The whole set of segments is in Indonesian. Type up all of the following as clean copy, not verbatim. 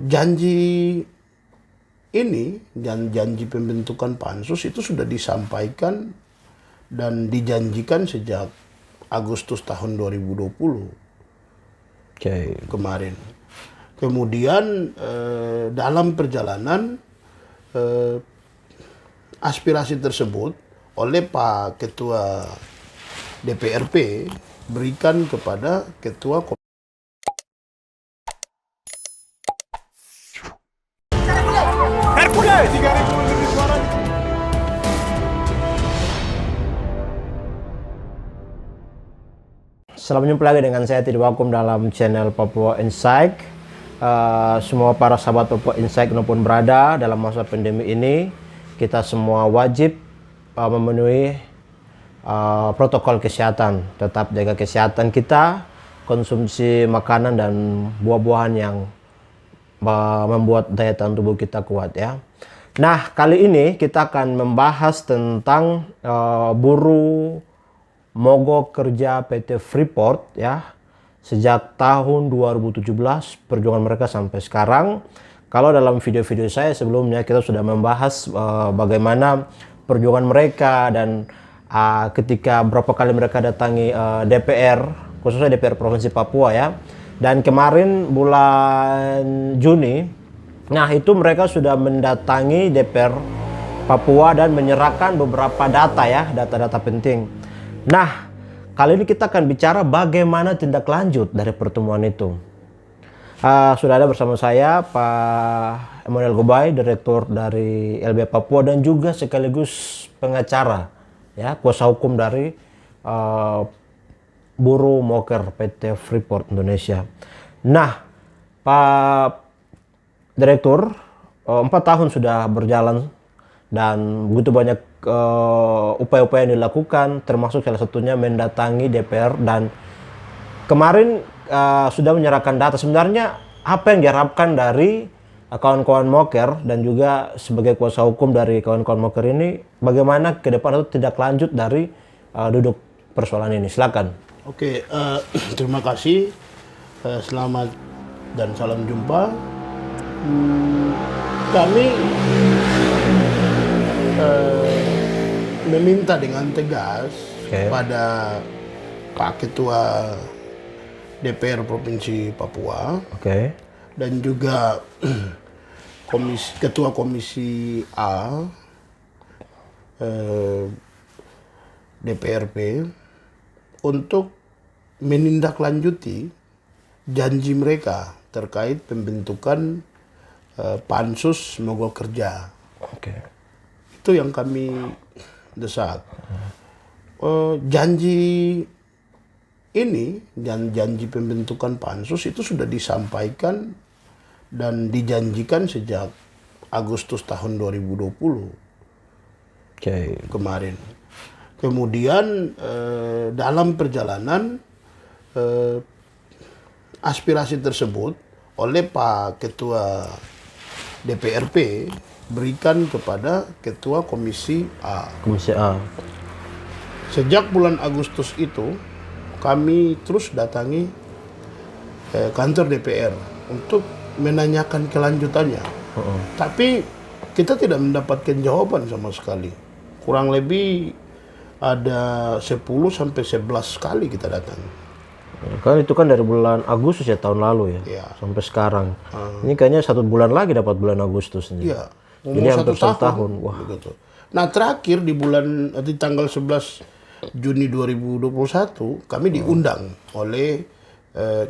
Janji ini, janji pembentukan pansus itu sudah disampaikan dan dijanjikan sejak Agustus tahun 2020 kemarin. Kemudian dalam perjalanan aspirasi tersebut oleh Pak Ketua DPRP berikan kepada Ketua Selamat jumpa lagi dengan saya Titi Wakum dalam channel Papua Insight. Semua para sahabat Papua Insight maupun berada dalam masa pandemi ini, kita semua wajib memenuhi protokol kesehatan. Tetap jaga kesehatan kita, konsumsi makanan dan buah-buahan yang membuat daya tahan tubuh kita kuat ya. Nah, kali ini kita akan membahas tentang buruh mogok kerja PT Freeport ya. Sejak tahun 2017 perjuangan mereka sampai sekarang. Kalau dalam video-video saya sebelumnya kita sudah membahas bagaimana perjuangan mereka dan ketika berapa kali mereka datangi DPR, khususnya DPR Provinsi Papua ya. Dan kemarin bulan Juni, nah itu mereka sudah mendatangi DPR Papua dan menyerahkan beberapa data ya, data-data penting. Nah, kali ini kita akan bicara bagaimana tindak lanjut dari pertemuan itu. Sudah ada bersama saya Pak Emmanuel Gobay, Direktur dari LBH Papua dan juga sekaligus pengacara, ya, kuasa hukum dari buruh moker PT Freeport Indonesia. Nah, Pak Direktur, 4 tahun sudah berjalan dan begitu banyak upaya-upaya yang dilakukan, termasuk salah satunya mendatangi DPR dan kemarin sudah menyerahkan data. Sebenarnya apa yang diharapkan dari kawan-kawan moker dan juga sebagai kuasa hukum dari kawan-kawan moker ini, bagaimana ke depan atau tidak lanjut dari duduk persoalan ini? Silakan. Oke, terima kasih. Selamat dan salam jumpa. Kami meminta dengan tegas kepada Pak Ketua DPR Provinsi Papua dan juga Ketua Komisi A DPRP untuk menindaklanjuti janji mereka terkait pembentukan pansus mogok kerja. Itu yang kami desak. Janji ini, janji pembentukan pansus itu sudah disampaikan dan dijanjikan sejak Agustus tahun 2020 kemarin. Kemudian dalam perjalanan aspirasi tersebut oleh Pak Ketua DPRP berikan kepada Ketua Komisi A. Sejak bulan Agustus itu kami terus datangi kantor DPR untuk menanyakan kelanjutannya. Tapi kita tidak mendapatkan jawaban sama sekali. Kurang lebih ada 10-11 kali kita datang. Kan itu kan dari bulan Agustus ya tahun lalu ya, sampai sekarang. Ini kayaknya 1 bulan lagi dapat bulan Agustus ini. Iya. Jadi hampir 1 tahun. Wah. Begitu. Nah, terakhir di tanggal 11 Juni 2021 kami diundang oleh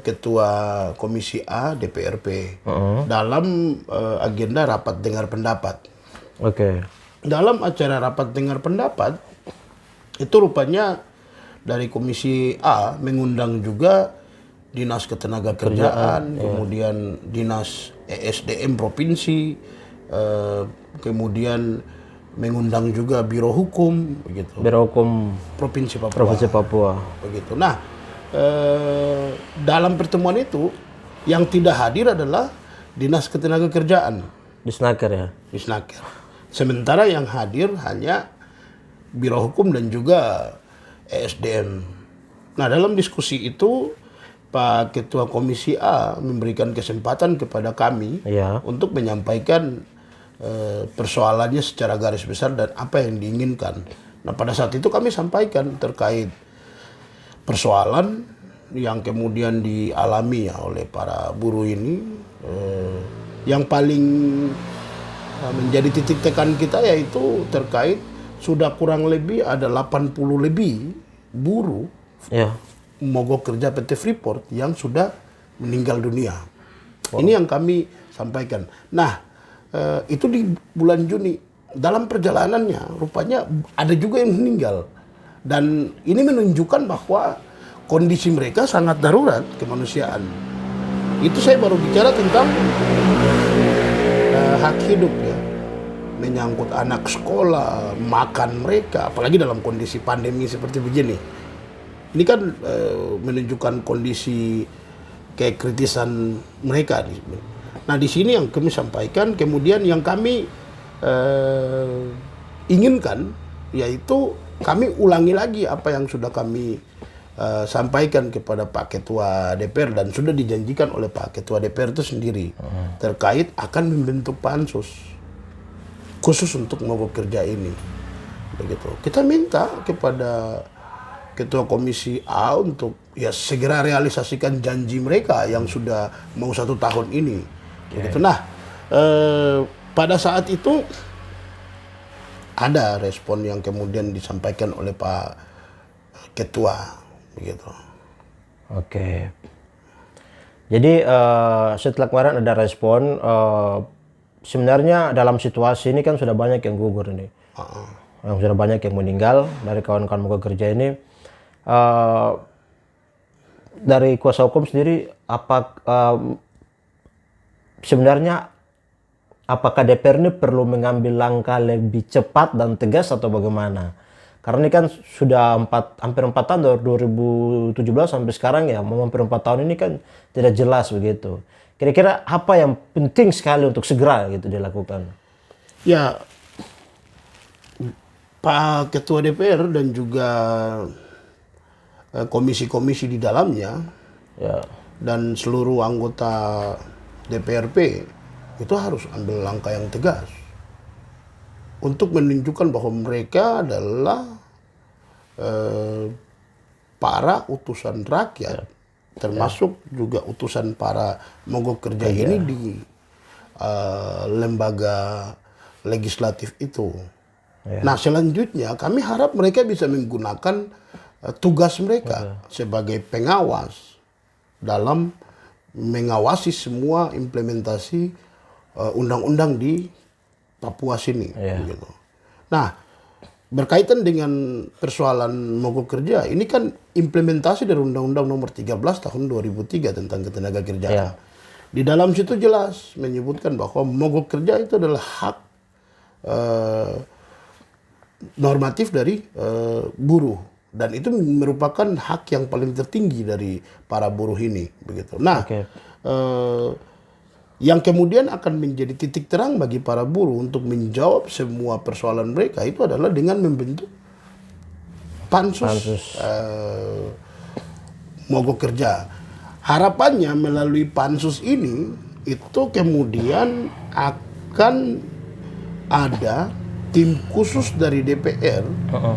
Ketua Komisi A DPRP dalam agenda rapat dengar pendapat. Dalam acara rapat dengar pendapat itu rupanya dari Komisi A mengundang juga Dinas Ketenagakerjaan, kemudian Dinas ESDM Provinsi, kemudian mengundang juga Biro Hukum, begitu. Biro Hukum Provinsi Papua. Begitu. Nah, dalam pertemuan itu yang tidak hadir adalah Dinas Ketenagakerjaan. Disnaker ya. Disnaker. Sementara yang hadir hanya Biro Hukum dan juga ESDM. Nah, dalam diskusi itu Pak Ketua Komisi A memberikan kesempatan kepada kami Ya. untuk menyampaikan persoalannya secara garis besar dan apa yang diinginkan. Nah, pada saat itu kami sampaikan terkait persoalan yang kemudian dialami ya oleh para buruh ini. Yang paling menjadi titik tekan kita yaitu terkait sudah kurang lebih ada 80 lebih buruh Ya. mogok kerja PT Freeport yang sudah meninggal dunia. Ini yang kami sampaikan. Nah, itu di bulan Juni. Dalam perjalanannya, rupanya ada juga yang meninggal. Dan ini menunjukkan bahwa kondisi mereka sangat darurat kemanusiaan. Itu saya baru bicara tentang hak hidup ya. Menyangkut anak sekolah, makan mereka, apalagi dalam kondisi pandemi seperti begini. Ini kan menunjukkan kondisi kekritisan mereka. Nah, di sini yang kami sampaikan, kemudian yang kami inginkan yaitu kami ulangi lagi apa yang sudah kami sampaikan kepada Pak Ketua DPR dan sudah dijanjikan oleh Pak Ketua DPR itu sendiri terkait akan membentuk pansus khusus untuk mogok kerja ini. Begitu. Kita minta kepada Ketua Komisi A untuk ya segera realisasikan janji mereka yang sudah mau 1 tahun ini. Begitu. Nah, pada saat itu ada respon yang kemudian disampaikan oleh Pak Ketua, begitu. Oke. Jadi setelah kemarin ada respon, sebenarnya dalam situasi ini kan sudah banyak yang gugur ini, yang sudah banyak yang meninggal dari kawan-kawan mogok kerja ini. Dari kuasa hukum sendiri, sebenarnya apakah DPR ini perlu mengambil langkah lebih cepat dan tegas atau bagaimana? Karena ini kan sudah hampir 4 tahun dari 2017 sampai sekarang ya, mau hampir 4 tahun ini kan tidak jelas begitu. Kira-kira apa yang penting sekali untuk segera gitu dilakukan? Ya, Pak Ketua DPR dan juga komisi-komisi di dalamnya Ya. dan seluruh anggota DPRP itu harus ambil langkah yang tegas untuk menunjukkan bahwa mereka adalah para utusan rakyat, termasuk juga utusan para mogok kerja ini di lembaga legislatif itu. Nah, selanjutnya kami harap mereka bisa menggunakan tugas mereka sebagai pengawas dalam mengawasi semua implementasi undang-undang di Papua sini. Gitu. Nah, berkaitan dengan persoalan mogok kerja, ini kan implementasi dari Undang-Undang Nomor 13 Tahun 2003 tentang ketenagakerjaan. Di dalam situ jelas menyebutkan bahwa mogok kerja itu adalah hak normatif dari buruh. Dan itu merupakan hak yang paling tertinggi dari para buruh ini, begitu. Nah, yang kemudian akan menjadi titik terang bagi para buruh untuk menjawab semua persoalan mereka itu adalah dengan membentuk pansus. Mogok kerja. Harapannya melalui pansus ini itu kemudian akan ada tim khusus dari DPR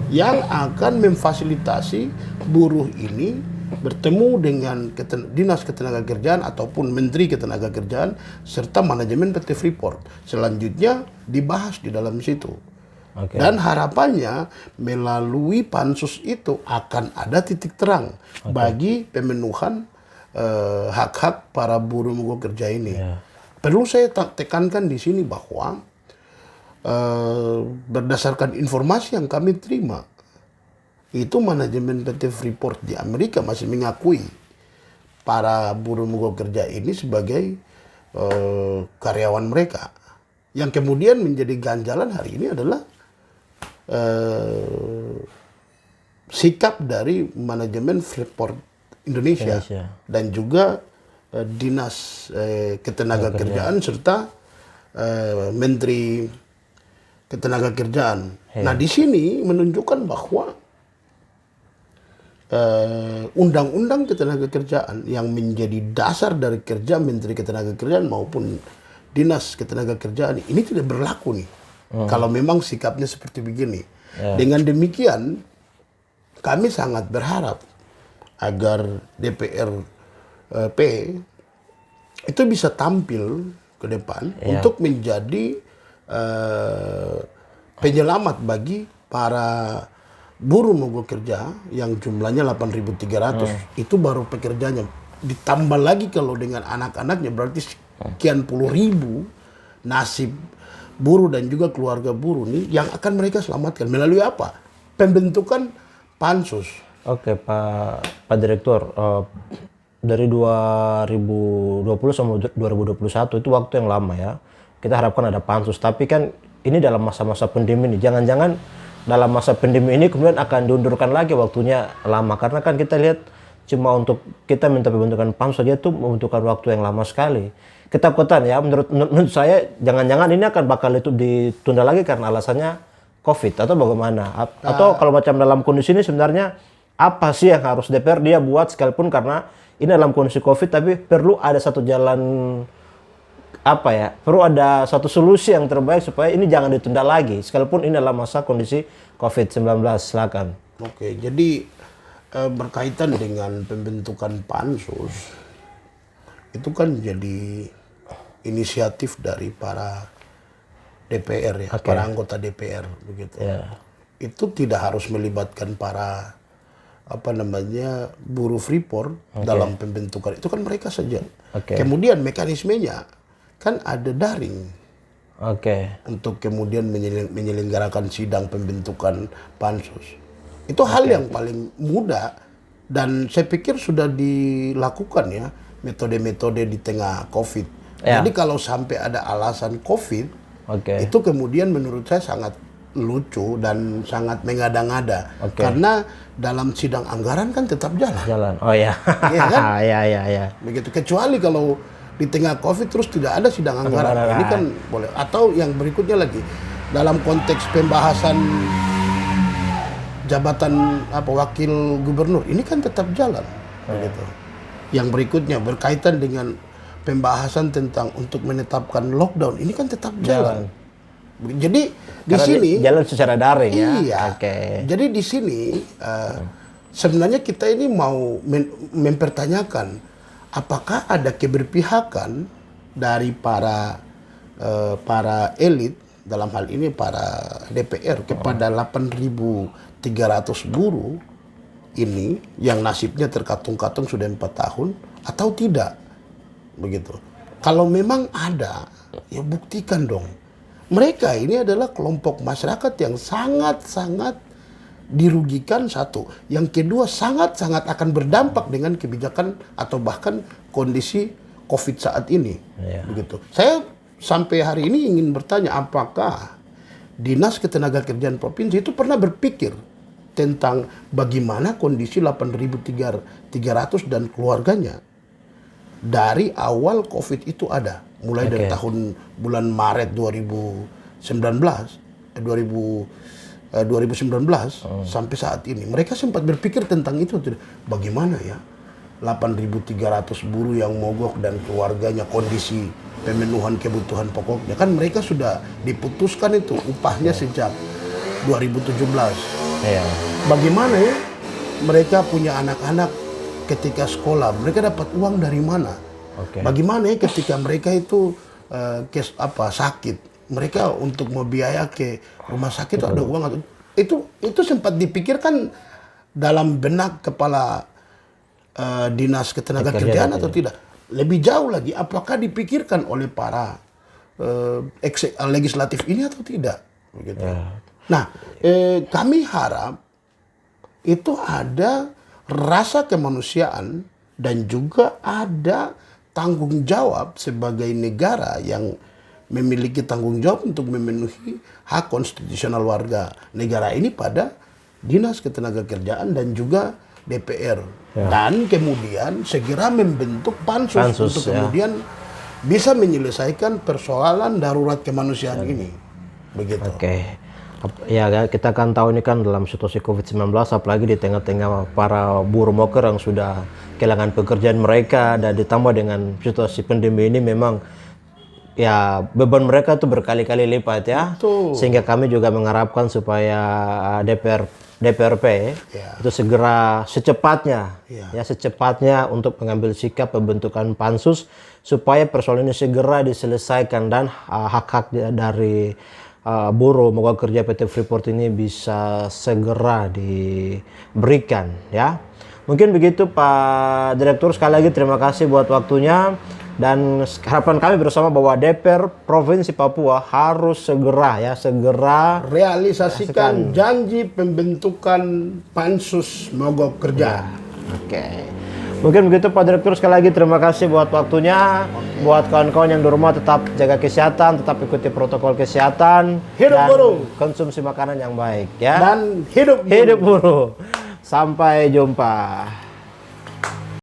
yang akan memfasilitasi buruh ini bertemu dengan Dinas Ketenagakerjaan ataupun Menteri Ketenagakerjaan serta manajemen PT Freeport. Selanjutnya dibahas di dalam situ. Dan harapannya melalui pansus itu akan ada titik terang bagi pemenuhan hak-hak para buruh mogok kerja ini. Perlu saya tekankan di sini bahwa berdasarkan informasi yang kami terima, itu manajemen PT Freeport di Amerika masih mengakui para buruh mogok kerja ini sebagai karyawan mereka. Yang kemudian menjadi ganjalan hari ini adalah sikap dari manajemen Freeport Indonesia. Dan juga Dinas Ketenagakerjaan serta Menteri Ketenagakerjaan. Nah, di sini menunjukkan bahwa undang-undang ketenagakerjaan yang menjadi dasar dari kerja Menteri Ketenagakerjaan maupun Dinas Ketenagakerjaan ini tidak berlaku nih. Kalau memang sikapnya seperti begini. Dengan demikian kami sangat berharap agar DPRP itu bisa tampil ke depan untuk menjadi penyelamat bagi para buruh mogok kerja yang jumlahnya 8.300 itu baru pekerjanya. Ditambah lagi kalau dengan anak-anaknya berarti sekian puluh ribu nasib buruh dan juga keluarga buruh nih yang akan mereka selamatkan melalui apa? Pembentukan pansus. Oke, Pak Direktur, dari 2020 sampai 2021 itu waktu yang lama ya. Kita harapkan ada pansus, tapi kan ini dalam masa-masa pandemi ini. Jangan-jangan dalam masa pandemi ini kemudian akan diundurkan lagi waktunya lama, karena kan kita lihat cuma untuk kita minta pembentukan pansus saja itu membutuhkan waktu yang lama sekali. Ketakutan ya, menurut saya jangan-jangan ini akan bakal itu ditunda lagi karena alasannya COVID atau bagaimana? Atau kalau macam dalam kondisi ini sebenarnya apa sih yang harus DPR dia buat, sekalipun karena ini dalam kondisi COVID tapi perlu ada satu jalan apa ya, perlu ada satu solusi yang terbaik supaya ini jangan ditunda lagi sekalipun ini dalam masa kondisi COVID-19. Silakan. Oke, jadi berkaitan dengan pembentukan pansus itu kan jadi inisiatif dari para DPR ya, para anggota DPR begitu. Itu tidak harus melibatkan para buruh Freeport dalam pembentukan, itu kan mereka saja. Kemudian mekanismenya kan ada daring untuk kemudian menyelenggarakan sidang pembentukan pansus. Itu hal yang paling mudah dan saya pikir sudah dilakukan ya metode-metode di tengah COVID. Jadi kalau sampai ada alasan COVID, itu kemudian menurut saya sangat lucu dan sangat mengada-ngada. Karena dalam sidang anggaran kan tetap jalan. Oh ya. Iya kan? Ya. Begitu, kecuali kalau di tengah COVID terus tidak ada sidang anggaran. Ini kan boleh. Atau yang berikutnya lagi, dalam konteks pembahasan jabatan wakil gubernur, ini kan tetap jalan. Begitu. Yang berikutnya berkaitan dengan pembahasan tentang untuk menetapkan lockdown, ini kan tetap jalan. Jadi di sini jalan secara daring ya. Iya. Jadi di sini sebenarnya kita ini mau mempertanyakan apakah ada keberpihakan dari para elit, dalam hal ini para DPR, kepada 8.300 buruh ini yang nasibnya terkatung-katung sudah 4 tahun atau tidak, begitu. Kalau memang ada, ya buktikan dong. Mereka ini adalah kelompok masyarakat yang sangat-sangat dirugikan, satu. Yang kedua, sangat-sangat akan berdampak dengan kebijakan atau bahkan kondisi COVID saat ini. Begitu. Saya sampai hari ini ingin bertanya, apakah Dinas Ketenagakerjaan Provinsi itu pernah berpikir tentang bagaimana kondisi 8.300 dan keluarganya dari awal COVID itu ada. Mulai dari bulan Maret 2019 sampai saat ini. Mereka sempat berpikir tentang itu. Bagaimana ya 8.300 buruh yang mogok dan keluarganya, kondisi pemenuhan kebutuhan pokoknya. Kan mereka sudah diputuskan itu upahnya sejak 2017. Bagaimana ya mereka punya anak-anak ketika sekolah, mereka dapat uang dari mana? Bagaimana ya ketika mereka itu sakit, mereka untuk membiayai ke rumah sakit ada uang? Itu sempat dipikirkan dalam benak kepala Dinas Ketenagakerjaan atau tidak? Lebih jauh lagi, apakah dipikirkan oleh para legislatif ini atau tidak? Begitu. Nah, kami harap itu ada rasa kemanusiaan dan juga ada tanggung jawab sebagai negara yang memiliki tanggung jawab untuk memenuhi hak konstitusional warga negara ini pada Dinas Ketenagakerjaan dan juga DPR. Dan kemudian segera membentuk pansus untuk kemudian bisa menyelesaikan persoalan darurat kemanusiaan ini. Begitu. Ya, kita kan tahu ini kan dalam situasi COVID-19, apalagi di tengah-tengah para buruh moker yang sudah kehilangan pekerjaan mereka, dan ditambah dengan situasi pandemi ini memang ya beban mereka tuh berkali-kali lipat ya. Betul. Sehingga kami juga mengharapkan supaya DPRP itu segera secepatnya ya secepatnya untuk mengambil sikap pembentukan pansus supaya persoalan ini segera diselesaikan dan hak-hak dari buruh mogok kerja PT Freeport ini bisa segera diberikan ya. Mungkin begitu Pak Direktur, sekali lagi terima kasih buat waktunya, dan harapan kami bersama bahwa DPR Provinsi Papua harus segera Realisasikan janji pembentukan pansus mogok kerja. Oke. Mungkin begitu Pak Direktur, sekali lagi terima kasih buat waktunya. Buat kawan-kawan yang di rumah, tetap jaga kesehatan, tetap ikuti protokol kesehatan. Hidup dan buruh. konsumsi makanan yang baik ya. Dan hidup Hidup buruh. Sampai jumpa.